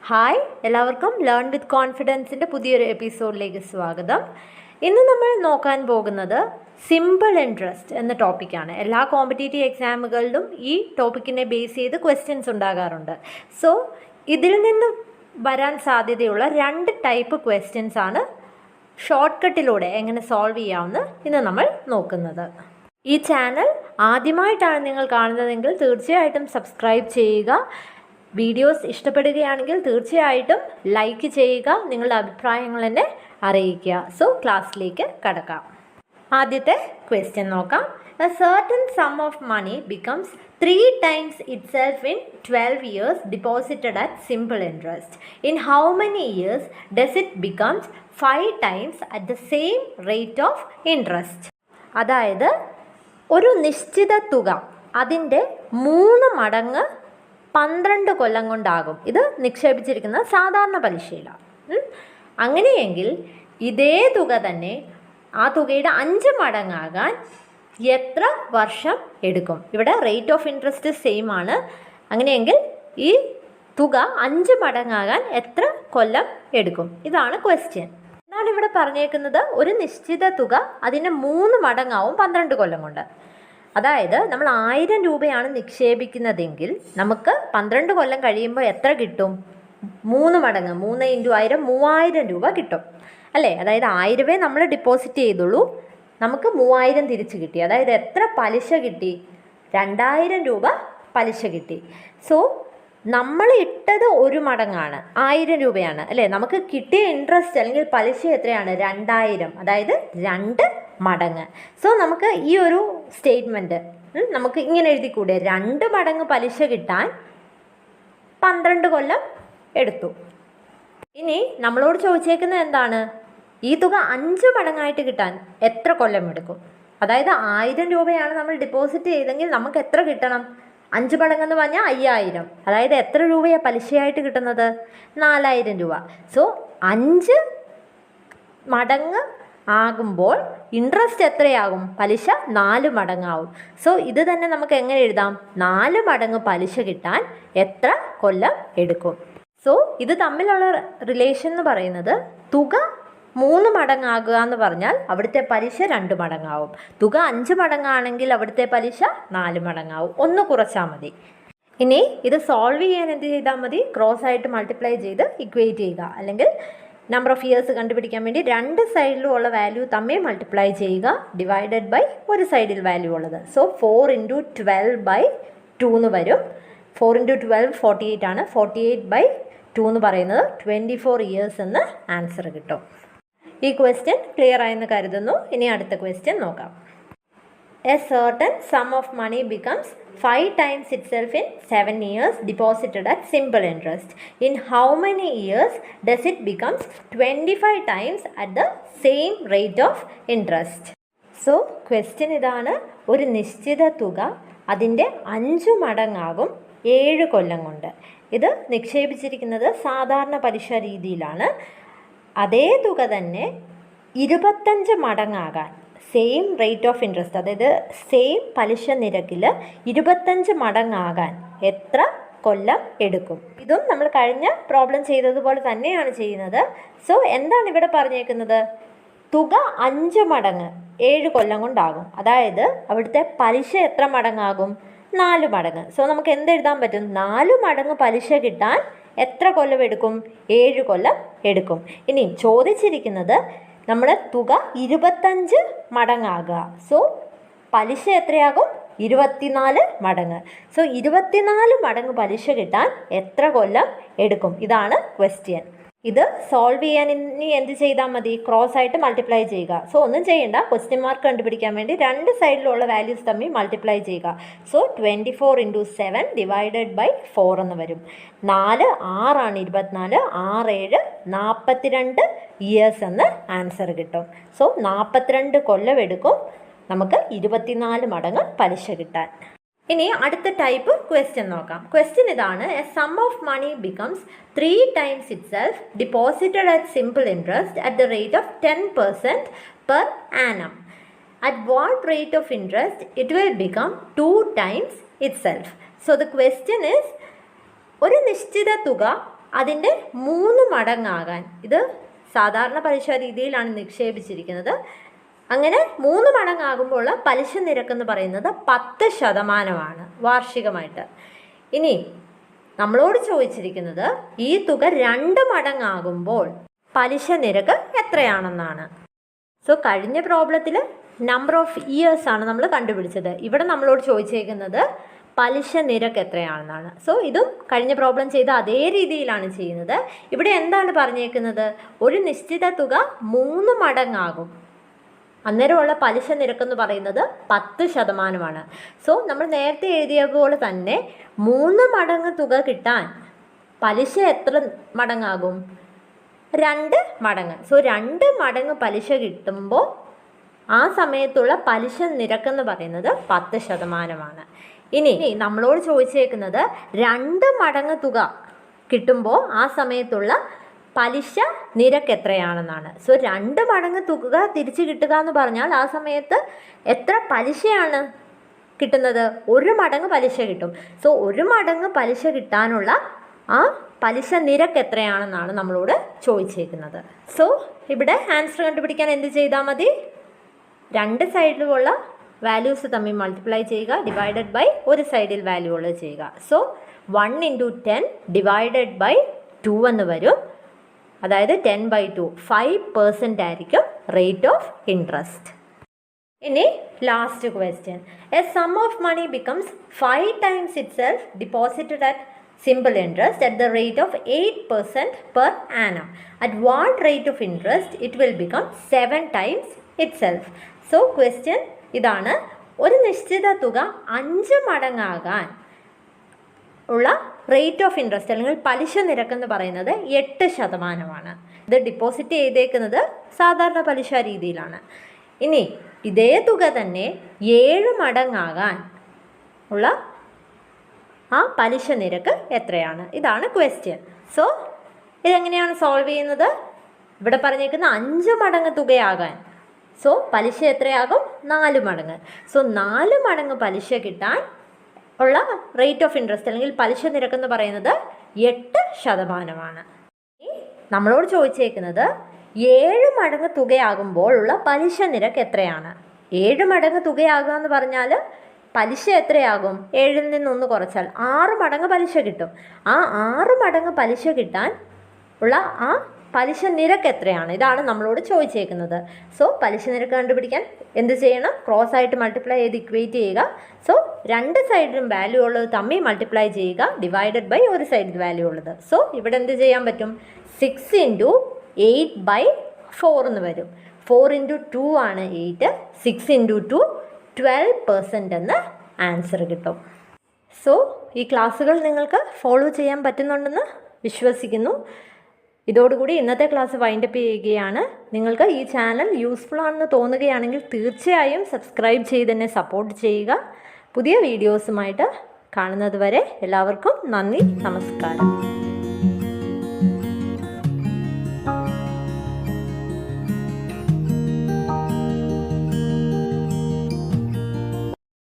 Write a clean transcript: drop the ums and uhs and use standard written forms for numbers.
Hi, എല്ലാവർക്കും learn with കോൺഫിഡൻസിൻ്റെ പുതിയൊരു എപ്പിസോഡിലേക്ക് സ്വാഗതം. ഇന്ന് നമ്മൾ നോക്കാൻ പോകുന്നത് സിമ്പിൾ ഇൻട്രസ്റ്റ് എന്ന ടോപ്പിക്കാണ്. എല്ലാ കോമ്പറ്റേറ്റീവ് എക്സാമുകളിലും ഈ ടോപ്പിക്കിനെ ബേസ് ചെയ്ത് ക്വസ്റ്റ്യൻസ് ഉണ്ടാകാറുണ്ട്. സോ ഇതിൽ നിന്ന് വരാൻ സാധ്യതയുള്ള 2 ടൈപ്പ് ക്വസ്റ്റ്യൻസ് ആണ് ഷോർട്ട് കട്ടിലൂടെ എങ്ങനെ സോൾവ് ചെയ്യാമെന്ന് ഇന്ന് നമ്മൾ നോക്കുന്നത്. ഈ ചാനൽ ആദ്യമായിട്ടാണ് നിങ്ങൾ കാണുന്നതെങ്കിൽ തീർച്ചയായിട്ടും സബ്സ്ക്രൈബ് ചെയ്യുക. വീഡിയോസ് ഇഷ്ടപ്പെടുകയാണെങ്കിൽ തീർച്ചയായിട്ടും ലൈക്ക് ചെയ്യുക, നിങ്ങളുടെ അഭിപ്രായങ്ങൾ എന്നെ അറിയിക്കുക. സോ ക്ലാസ്സിലേക്ക് കടക്കാം. ആദ്യത്തെ ക്വസ്റ്റ്യൻ നോക്കാം. A certain sum of money becomes 3 times itself in 12 years deposited at simple interest. In how many years does it becomes 5 times at the same rate of interest? അതായത് ഒരു നിശ്ചിത തുക അതിൻ്റെ 3 മടങ്ങ് 12 കൊല്ലം കൊണ്ടാകും. ഇത് നിക്ഷേപിച്ചിരിക്കുന്ന സാധാരണ പലിശയിലാണ്. അങ്ങനെയെങ്കിൽ ഇതേ തുക തന്നെ ആ തുകയുടെ 5 മടങ്ങാകാൻ എത്ര വർഷം എടുക്കും? ഇവിടെ റേറ്റ് ഓഫ് ഇൻട്രസ്റ്റ് സെയിം ആണ്. അങ്ങനെയെങ്കിൽ ഈ തുക 5 മടങ്ങാകാൻ എത്ര കൊല്ലം എടുക്കും? ഇതാണ് ക്വസ്റ്റ്യൻ. എന്നാൽ ഇവിടെ പറഞ്ഞേക്കുന്നത് ഒരു നിശ്ചിത തുക അതിന് 3 മടങ്ങാവും 12 കൊല്ലം കൊണ്ട്. അതായത് നമ്മൾ 1000 രൂപയാണ് നിക്ഷേപിക്കുന്നതെങ്കിൽ നമുക്ക് 12 കൊല്ലം കഴിയുമ്പോൾ എത്ര കിട്ടും? 3 മടങ്ങ്, 3 × 1000 3000 രൂപ കിട്ടും അല്ലേ? അതായത് 1000 നമ്മൾ ഡെപ്പോസിറ്റ് ചെയ്തുള്ളൂ, നമുക്ക് 3000 തിരിച്ച് കിട്ടി. അതായത് എത്ര പലിശ കിട്ടി? 2000 രൂപ പലിശ കിട്ടി. സോ നമ്മൾ ഇട്ടത് 1 മടങ്ങാണ്, 1000 രൂപയാണ് അല്ലേ? നമുക്ക് കിട്ടിയ ഇൻട്രസ്റ്റ് അല്ലെങ്കിൽ പലിശ എത്രയാണ്? 2000, അതായത് 2 മടങ്ങ്. സോ നമുക്ക് ഈ ഒരു സ്റ്റേറ്റ്മെൻറ്റ് നമുക്ക് ഇങ്ങനെ എഴുതിക്കൂടെ? 2 മടങ്ങ് പലിശ കിട്ടാൻ 12 കൊല്ലം എടുത്തു. ഇനി നമ്മളോട് ചോദിച്ചേക്കുന്നത് എന്താണ്? ഈ തുക 5 മടങ്ങായിട്ട് കിട്ടാൻ എത്ര കൊല്ലം എടുക്കും? അതായത് 1000 രൂപയാണ് നമ്മൾ ഡെപ്പോസിറ്റ് ചെയ്തെങ്കിൽ നമുക്ക് എത്ര കിട്ടണം? 5 മടങ്ങെന്ന് പറഞ്ഞാൽ 5000. അതായത് എത്ര രൂപയാണ് പലിശയായിട്ട് കിട്ടുന്നത്? 4000 രൂപ. സോ 5 മടങ്ങ് ആകുമ്പോൾ ഇൻട്രസ്റ്റ് എത്രയാകും? പലിശ 4 മടങ്ങാവും. സോ ഇത് തന്നെ നമുക്ക് എങ്ങനെ എഴുതാം? 4 മടങ്ങ് പലിശ കിട്ടാൻ എത്ര കൊല്ലം എടുക്കും? സോ ഇത് തമ്മിലുള്ള റിലേഷൻ എന്ന് പറയുന്നത് തുക 3 മടങ്ങാകുക എന്ന് പറഞ്ഞാൽ അവിടുത്തെ പലിശ 2 മടങ്ങാവും. തുക 5 മടങ്ങാണെങ്കിൽ അവിടുത്തെ പലിശ 4 മടങ്ങാവും. ഒന്ന് കുറച്ചാൽ മതി. ഇനി ഇത് സോൾവ് ചെയ്യാൻ എന്ത് ചെയ്താൽ മതി? ക്രോസ് ആയിട്ട് മൾട്ടിപ്ലൈ ചെയ്ത് ഇക്വേറ്റ് ചെയ്യുക. അല്ലെങ്കിൽ നമ്പർ ഓഫ് ഇയേഴ്സ് കണ്ടുപിടിക്കാൻ വേണ്ടി 2 സൈഡിലും ഉള്ള വാല്യൂ തമ്മിൽ മൾട്ടിപ്ലൈ ചെയ്യുക, ഡിവൈഡഡ് ബൈ ഒരു സൈഡിൽ വാല്യൂ ഉള്ളത്. സോ 4 × 12/2 എന്ന് വരും. 4 × 12 48 ആണ്. 48/2 എന്ന് പറയുന്നത് 24 ഇയേഴ്സ് എന്ന് ആൻസർ കിട്ടും. ഈ ക്വസ്റ്റ്യൻ ക്ലിയർ ആയെന്ന് കരുതുന്നു. ഇനി അടുത്ത ക്വസ്റ്റ്യൻ നോക്കാം. A certain sum of money becomes 5 times itself in 7 years deposited at simple interest. In how many years does it becomes 25 times at the same rate of interest? So question ഇതാണ്. ഒരു നിശ്ചിത തുക അതിൻ്റെ 5 മടങ്ങാകും 7 കൊല്ലം കൊണ്ട്. ഇത് നിക്ഷേപിച്ചിരിക്കുന്നത് സാധാരണ പലിശ രീതിയിലാണ്. അതേ തുക തന്നെ 25 മടങ്ങാകാൻ സെയിം റേറ്റ് ഓഫ് ഇൻട്രസ്റ്റ്, അതായത് സെയിം പലിശ നിരക്കിൽ 25 മടങ്ങാകാൻ എത്ര കൊല്ലം എടുക്കും? ഇതും നമ്മൾ കഴിഞ്ഞ പ്രോബ്ലം ചെയ്തതുപോലെ തന്നെയാണ് ചെയ്യുന്നത്. സോ എന്താണ് ഇവിടെ പറഞ്ഞേക്കുന്നത്? തുക 5 മടങ്ങ് 7 കൊല്ലം കൊണ്ടാകും. അതായത് അവിടുത്തെ പലിശ എത്ര മടങ്ങാകും? 4 മടങ്ങ്. സോ നമുക്ക് എന്തെഴുതാൻ പറ്റും? 4 മടങ്ങ് പലിശ കിട്ടാൻ എത്ര കൊല്ലം എടുക്കും? 7 കൊല്ലം എടുക്കും. ഇനി ചോദിച്ചിരിക്കുന്നത് നമ്മുടെ തുക 25 മടങ്ങാകുക. സോ പലിശ എത്രയാകും? 24 മടങ്ങ്. സോ 24 മടങ്ങ് പലിശ കിട്ടാൻ എത്ര കൊല്ലം എടുക്കും? ഇതാണ് ക്വസ്റ്റ്യൻ. ഇത് സോൾവ് ചെയ്യാൻ ഇനി എന്ത് ചെയ്താൽ മതി? ക്രോസ് ആയിട്ട് മൾട്ടിപ്ലൈ ചെയ്യുക. സോ ഒന്നും ചെയ്യേണ്ട, ക്വസ്റ്റ്യൻ മാർക്ക് കണ്ടുപിടിക്കാൻ വേണ്ടി 2 സൈഡിലുള്ള വാല്യൂസ് തമ്മിൽ മൾട്ടിപ്ലൈ ചെയ്യുക. സോ 24 × 7 ഡിവൈഡഡ് ബൈ 4 എന്ന് വരും. 4 6 ആണ് 24, 6 7 42 ഇയേഴ്സ് എന്ന് ആൻസർ കിട്ടും. സോ 42 കൊല്ലം എടുക്കും നമുക്ക് 24 മടങ്ങ് പലിശ കിട്ടാൻ. ഇനി അടുത്ത ടൈപ്പ് ക്വസ്റ്റ്യൻ നോക്കാം. ക്വസ്റ്റ്യൻ ഇതാണ്. A sum of money becomes 3 times itself deposited at simple interest at the rate of 10% per annum. At what rate of interest it will become 2 times itself? So the question is, ഒരു നിശ്ചിത തുക അതിൻ്റെ 3 മടങ്ങാകാൻ, ഇത് സാധാരണ പലിശ രീതിയിലാണ് നിക്ഷേപിച്ചിരിക്കുന്നത്, അങ്ങനെ 3 മടങ്ങാകുമ്പോൾ പലിശ നിരക്കെന്ന് പറയുന്നത് 10% വാർഷികമായിട്ട്. ഇനി നമ്മളോട് ചോദിച്ചിരിക്കുന്നത് ഈ തുക 2 മടങ്ങാകുമ്പോൾ പലിശ നിരക്ക് എത്രയാണെന്നാണ്. സോ കഴിഞ്ഞ പ്രോബ്ലത്തിൽ നമ്പർ ഓഫ് ഇയേഴ്സ് ആണ് നമ്മൾ കണ്ടുപിടിച്ചത്. ഇവിടെ നമ്മളോട് ചോദിച്ചേക്കുന്നത് പലിശ നിരക്ക് എത്രയാണെന്നാണ്. സോ ഇതും കഴിഞ്ഞ പ്രോബ്ലം ചെയ്ത അതേ രീതിയിലാണ് ചെയ്യുന്നത്. ഇവിടെ എന്താണ് പറഞ്ഞേക്കുന്നത്? ഒരു നിശ്ചിത തുക 3 മടങ്ങാകും, അന്നേരമുള്ള പലിശ നിരക്കെന്ന് പറയുന്നത് 10%. സോ നമ്മൾ നേരത്തെ എഴുതിയ പോലെ തന്നെ 3 മടങ്ങ് തുക കിട്ടാൻ പലിശ എത്ര മടങ്ങാകും? 2 മടങ്ങ്. സോ 2 മടങ്ങ് പലിശ കിട്ടുമ്പോൾ ആ സമയത്തുള്ള പലിശ നിരക്കെന്ന് പറയുന്നത് 10%. ഇനി നമ്മളോട് ചോദിച്ചേക്കുന്നത് 2 മടങ്ങ് തുക കിട്ടുമ്പോൾ ആ സമയത്തുള്ള പലിശ നിരക്ക് എത്രയാണെന്നാണ്. സോ 2 മടങ്ങ് തുക തിരിച്ച് കിട്ടുക എന്ന് പറഞ്ഞാൽ ആ സമയത്ത് എത്ര പലിശയാണ് കിട്ടുന്നത്? 1 മടങ്ങ് പലിശ കിട്ടും. സോ 1 മടങ്ങ് പലിശ കിട്ടാനുള്ള ആ പലിശ നിരക്ക് എത്രയാണെന്നാണ് നമ്മളോട് ചോദിച്ചേക്കുന്നത്. സോ ഇവിടെ ആൻസർ കണ്ടുപിടിക്കാൻ എന്ത് ചെയ്താൽ മതി? 2 സൈഡിലുമുള്ള വാല്യൂസ് തമ്മിൽ മൾട്ടിപ്ലൈ ചെയ്യുക, ഡിവൈഡഡ് ബൈ ഒരു സൈഡിൽ വാല്യൂ ഉള്ളത് ചെയ്യുക. സോ 1 × 10 ഡിവൈഡഡ് ബൈ 2 എന്ന് വരും. അതായത് 10/2 5% ആയിരിക്കും റേറ്റ് ഓഫ് ഇൻട്രസ്റ്റ്. ഇനി last question. A sum of money becomes 5 times itself deposited at simple interest at the rate of 8% per annum. At what rate of interest it will become 7 times itself? So question ഇതാണ്. ഒരു നിശ്ചിത തുക 5 മടങ്ങാകാൻ ഉള്ള rate of interest അല്ലെങ്കിൽ പലിശ നിരക്കെന്ന് പറയുന്നത് 8%. ഇത് deposit ചെയ്തേക്കുന്നത് സാധാരണ പലിശ രീതിയിലാണ്. ഇനി ഇതേ തുക തന്നെ 7 മടങ്ങാകാൻ ഉള്ള ആ പലിശ നിരക്ക് എത്രയാണ്? ഇതാണ് ക്വസ്റ്റ്യൻ. സോ ഇതെങ്ങനെയാണ് സോൾവ് ചെയ്യുന്നത്? ഇവിടെ പറഞ്ഞേക്കുന്ന 5 മടങ്ങ് തുകയാകാൻ, സോ പലിശ എത്രയാകും? 4 മടങ്ങ്. സോ 4 മടങ്ങ് പലിശ കിട്ടാൻ ഉള്ള റേറ്റ് ഓഫ് ഇൻട്രസ്റ്റ് അല്ലെങ്കിൽ പലിശ നിരക്കെന്ന് പറയുന്നത് 8%. നമ്മളോട് ചോദിച്ചേക്കുന്നത് 7 മടങ്ങ് തുകയാകുമ്പോൾ ഉള്ള പലിശ നിരക്ക് എത്രയാണ്? 7 മടങ്ങ് തുകയാകുക എന്ന് പറഞ്ഞാൽ പലിശ എത്രയാകും? 7ൽ നിന്ന് 1 കുറച്ചാൽ 6 മടങ്ങ് പലിശ കിട്ടും. ആ 6 മടങ്ങ് പലിശ കിട്ടാൻ ഉള്ള ആ പലിശ നിരക്ക് എത്രയാണ്? ഇതാണ് നമ്മളോട് ചോദിച്ചേക്കുന്നത്. സോ പലിശ നിരക്ക് കണ്ടുപിടിക്കാൻ എന്ത് ചെയ്യണം? ക്രോസ് ആയിട്ട് മൾട്ടിപ്ലൈ ചെയ്ത് ഇക്വേറ്റ് ചെയ്യുക. സോ 2 സൈഡിലും വാല്യൂ ഉള്ളത് തമ്മിൽ മൾട്ടിപ്ലൈ ചെയ്യുക, ഡിവൈഡഡ് ബൈ ഒരു സൈഡിൽ വാല്യൂ ഉള്ളത്. സോ ഇവിടെ എന്ത് ചെയ്യാൻ പറ്റും? 6 × 8/4 എന്ന് വരും. 4 × 2 ആണ് 8, 6 × 2 12% എന്ന് ആൻസർ കിട്ടും. സോ ഈ ക്ലാസ്സുകൾ നിങ്ങൾക്ക് ഫോളോ ചെയ്യാൻ പറ്റുന്നുണ്ടെന്ന് വിശ്വസിക്കുന്നു. ഇതോടുകൂടി ഇന്നത്തെ ക്ലാസ് വൈൻഡപ്പ് ചെയ്യുകയാണ്. നിങ്ങൾക്ക് ഈ ചാനൽ യൂസ്ഫുൾ ആണെന്ന് തോന്നുകയാണെങ്കിൽ തീർച്ചയായും സബ്സ്ക്രൈബ് ചെയ്ത് തന്നെ സപ്പോർട്ട് ചെയ്യുക. പുതിയ വീഡിയോസുമായിട്ട് കാണുന്നത് വരെ എല്ലാവർക്കും നന്ദി, നമസ്കാരം.